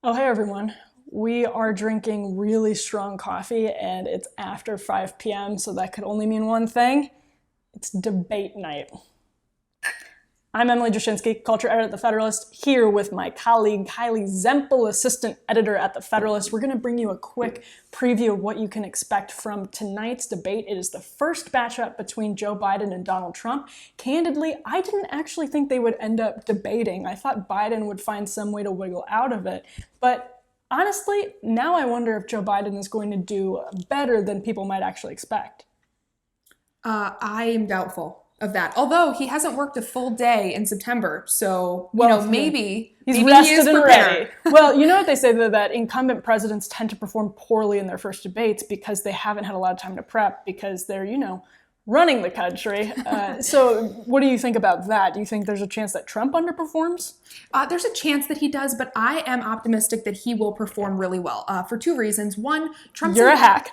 Oh, hey everyone. We are drinking really strong coffee and it's after 5 p.m., so that could only mean one thing. It's debate night. I'm Emily Jashinsky, culture editor at The Federalist, here with my colleague Kylee, Zempel, assistant editor at The Federalist. We're going to bring you a quick preview of what you can expect from tonight's debate. It is the first matchup between Joe Biden and Donald Trump. Candidly, I didn't actually think they would end up debating. I thought Biden would find some way to wiggle out of it. But honestly, now I wonder if Joe Biden is going to do better than people might actually expect. I am doubtful of that. Although he hasn't worked a full day in September, so maybe he's rested he is and ready. Well, you know what they say though, that incumbent presidents tend to perform poorly in their first debates because they haven't had a lot of time to prep because they're, running the country. So what do you think about that? Do you think there's a chance that Trump underperforms? There's a chance that he does, but I am optimistic that he will perform really well for two reasons. One, Trump's You're a hack.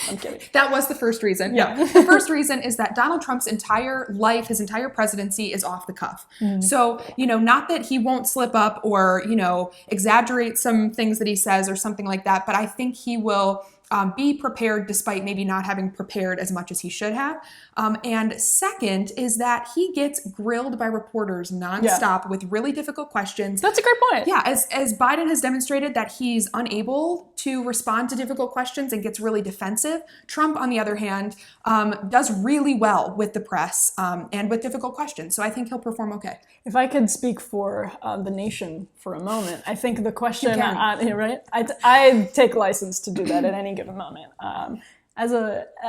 I'm kidding. That was the first reason. Yeah. No, the first reason is that Donald Trump's entire life, his entire presidency is off the cuff. So, not that he won't slip up or, exaggerate some things that he says or something like that, but I think he will be prepared despite maybe not having prepared as much as he should have. And second is that he gets grilled by reporters nonstop with really difficult questions. That's a great point. Yeah, as Biden has demonstrated that he's unable to respond to difficult questions and gets really defensive. Trump, on the other hand, does really well with the press and with difficult questions. So I think he'll perform okay. If I could speak for the nation for a moment, I think the question, right? I take license to do that at any given moment.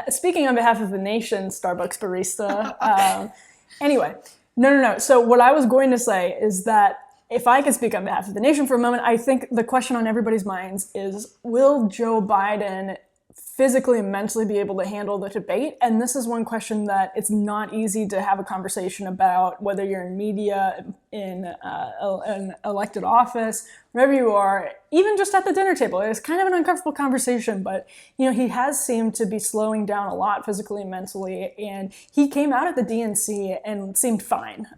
Speaking on behalf of the nation, Starbucks barista. Anyway, no. So what I was going to say is that if I could speak on behalf of the nation for a moment, I think the question on everybody's minds is, will Joe Biden physically and mentally be able to handle the debate? And this is one question that it's not easy to have a conversation about, whether you're in media, in an elected office, wherever you are, even just at the dinner table. It's kind of an uncomfortable conversation, but he has seemed to be slowing down a lot physically and mentally, and he came out at the DNC and seemed fine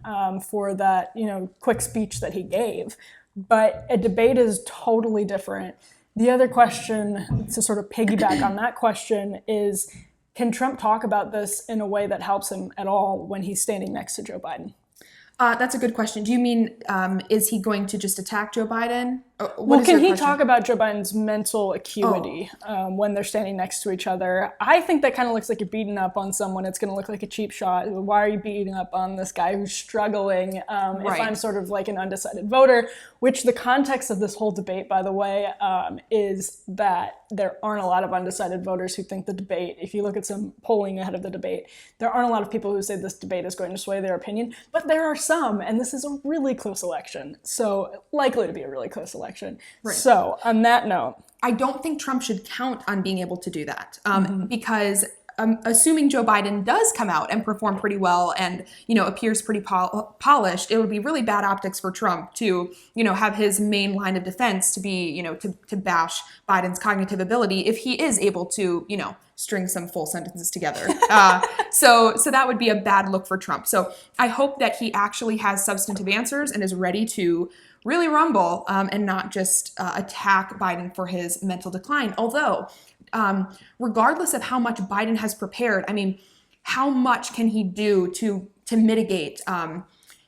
for that quick speech that he gave. But a debate is totally different. The other question, to sort of piggyback on that question, is can Trump talk about this in a way that helps him at all when he's standing next to Joe Biden? That's a good question. Do you mean, is he going to just attack Joe Biden? Can he talk about Joe Biden's mental acuity when they're standing next to each other? I think that kind of looks like you're beating up on someone. It's going to look like a cheap shot. Why are you beating up on this guy who's struggling? If I'm sort of like an undecided voter, which the context of this whole debate, by the way, is that there aren't a lot of undecided voters who think the debate, if you look at some polling ahead of the debate, there aren't a lot of people who say this debate is going to sway their opinion, but there are some, and this is a really close election. So likely to be a really close election. Right. So on that note, I don't think Trump should count on being able to do that because assuming Joe Biden does come out and perform pretty well and appears pretty polished, it would be really bad optics for Trump to have his main line of defense to be to bash Biden's cognitive ability if he is able to string some full sentences together. So that would be a bad look for Trump. So I hope that he actually has substantive answers and is ready to really rumble and not just attack Biden for his mental decline. Although, regardless of how much Biden has prepared, how much can he do to mitigate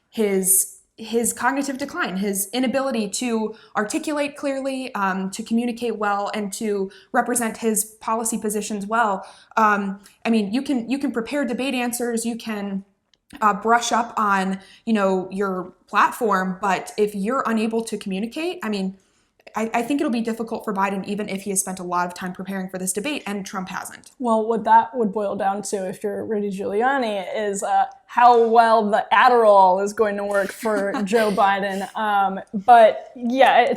his cognitive decline, his inability to articulate clearly, to communicate well, and to represent his policy positions well? You can prepare debate answers, you can brush up on your platform, but if you're unable to communicate, I think it'll be difficult for Biden, even if he has spent a lot of time preparing for this debate, and Trump hasn't. Well, what that would boil down to, if you're Rudy Giuliani, is how well the Adderall is going to work for Joe Biden. But yeah,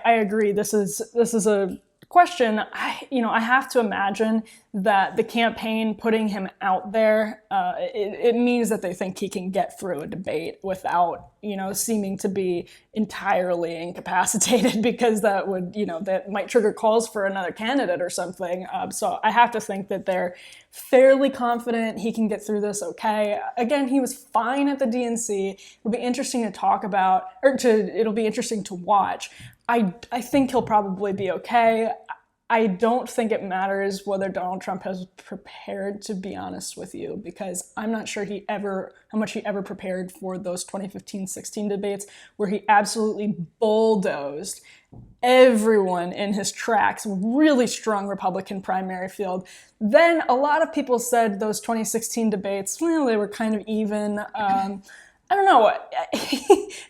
I agree. This is a question, I have to imagine that the campaign putting him out there, it means that they think he can get through a debate without, seeming to be entirely incapacitated, because that would, that might trigger calls for another candidate or something. So I have to think that they're fairly confident he can get through this okay. Again, he was fine at the DNC. It'll be interesting to talk about, it'll be interesting to watch. I think he'll probably be okay. I don't think it matters whether Donald Trump has prepared, to be honest with you, because I'm not sure how much he ever prepared for those 2015-16 debates where he absolutely bulldozed everyone in his tracks, really strong Republican primary field. Then a lot of people said those 2016 debates, they were kind of even. I don't know.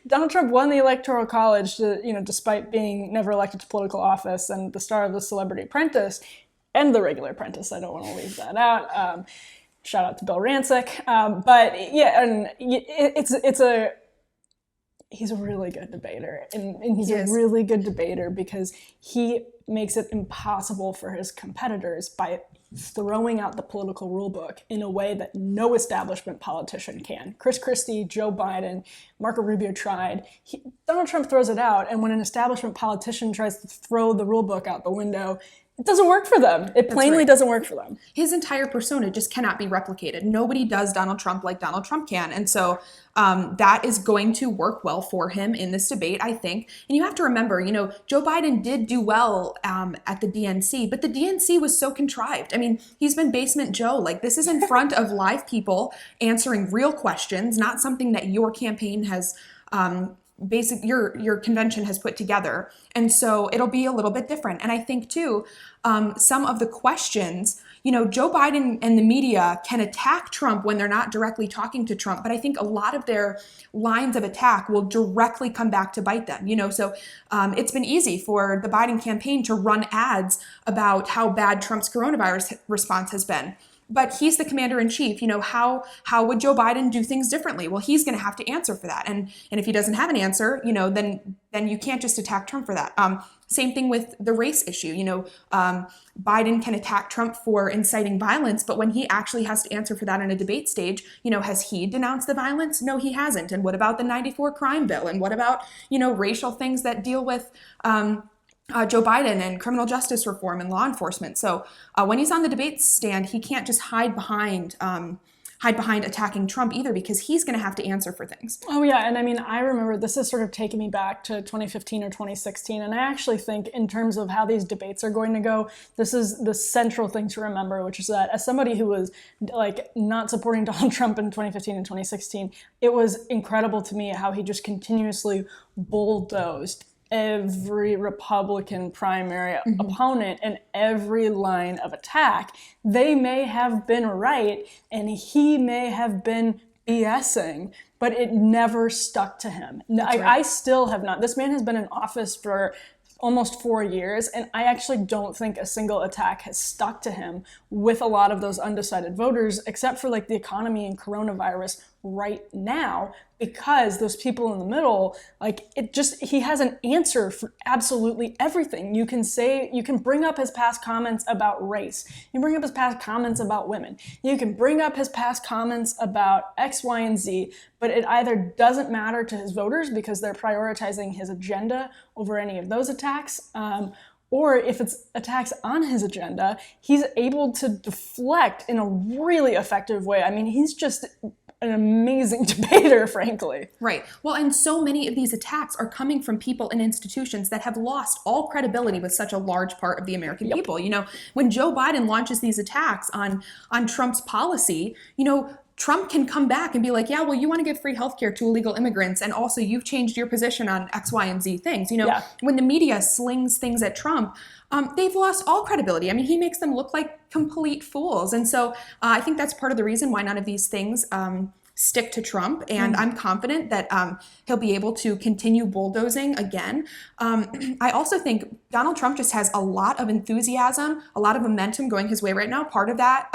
Donald Trump won the Electoral College, despite being never elected to political office and the star of The Celebrity Apprentice and The Regular Apprentice. I don't want to leave that out. Shout out to Bill Rancic. But yeah, and he's a really good debater, and he's a really good debater because he makes it impossible for his competitors by throwing out the political rule book in a way that no establishment politician can. Chris Christie, Joe Biden, Marco Rubio tried. Donald Trump throws it out, and when an establishment politician tries to throw the rule book out the window, it doesn't work for them. It plainly doesn't work for them. His entire persona just cannot be replicated. Nobody does Donald Trump like Donald Trump can. And so that is going to work well for him in this debate, I think. And you have to remember, Joe Biden did do well at the DNC, but the DNC was so contrived. I mean, he's been Basement Joe. Like, this is in front of live people answering real questions, not something that your campaign has your convention has put together. And so it'll be a little bit different. And I think too, some of the questions, Joe Biden and the media can attack Trump when they're not directly talking to Trump, but I think a lot of their lines of attack will directly come back to bite them. So it's been easy for the Biden campaign to run ads about how bad Trump's coronavirus response has been. But he's the commander-in-chief. How would Joe Biden do things differently? Well, he's going to have to answer for that. And if he doesn't have an answer, then you can't just attack Trump for that. Same thing with the race issue. Biden can attack Trump for inciting violence, but when he actually has to answer for that in a debate stage, has he denounced the violence? No, he hasn't. And what about the 94 crime bill? And what about, racial things that deal with Joe Biden and criminal justice reform and law enforcement? So when he's on the debate stand, he can't just hide behind attacking Trump either, because he's going to have to answer for things. Oh yeah, and I mean, I remember this is sort of taking me back to 2015 or 2016, and I actually think in terms of how these debates are going to go, this is the central thing to remember, which is that as somebody who was not supporting Donald Trump in 2015 and 2016, it was incredible to me how he just continuously bulldozed every Republican primary opponent and every line of attack. They may have been right and he may have been BSing, but it never stuck to him. I still have not. This man has been in office for almost 4 years, and I actually don't think a single attack has stuck to him with a lot of those undecided voters, except for the economy and coronavirus right now, because those people in the middle, he has an answer for absolutely everything. You can bring up his past comments about race. You can bring up his past comments about women. You can bring up his past comments about X, Y, and Z, but it either doesn't matter to his voters because they're prioritizing his agenda over any of those attacks, or if it's attacks on his agenda, he's able to deflect in a really effective way. I mean, he's just an amazing debater, frankly. Right. Well, and so many of these attacks are coming from people and institutions that have lost all credibility with such a large part of the American people. When Joe Biden launches these attacks on Trump's policy, Trump can come back and be like, yeah, well, you want to give free healthcare to illegal immigrants, and also you've changed your position on X, Y, and Z things. When the media slings things at Trump, they've lost all credibility. I mean, he makes them look like complete fools. And so I think that's part of the reason why none of these things stick to Trump, and I'm confident that he'll be able to continue bulldozing again. I also think Donald Trump just has a lot of enthusiasm, a lot of momentum going his way right now. Part of that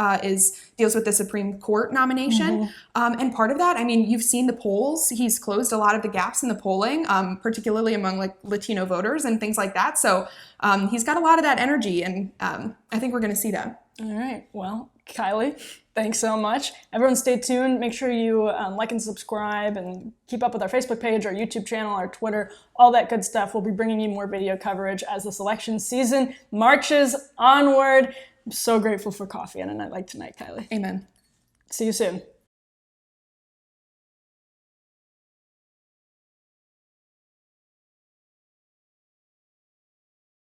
deals with the Supreme Court nomination, and part of that, I mean, you've seen the polls. He's closed a lot of the gaps in the polling, particularly among like Latino voters and things like that. So he's got a lot of that energy, and I think we're going to see that. All right. Well, Kylee, thanks so much. Everyone stay tuned. Make sure you like and subscribe and keep up with our Facebook page, our YouTube channel, our Twitter, all that good stuff. We'll be bringing you more video coverage as this election season marches onward. I'm so grateful for coffee and a night like tonight, Kylee. Amen. See you soon.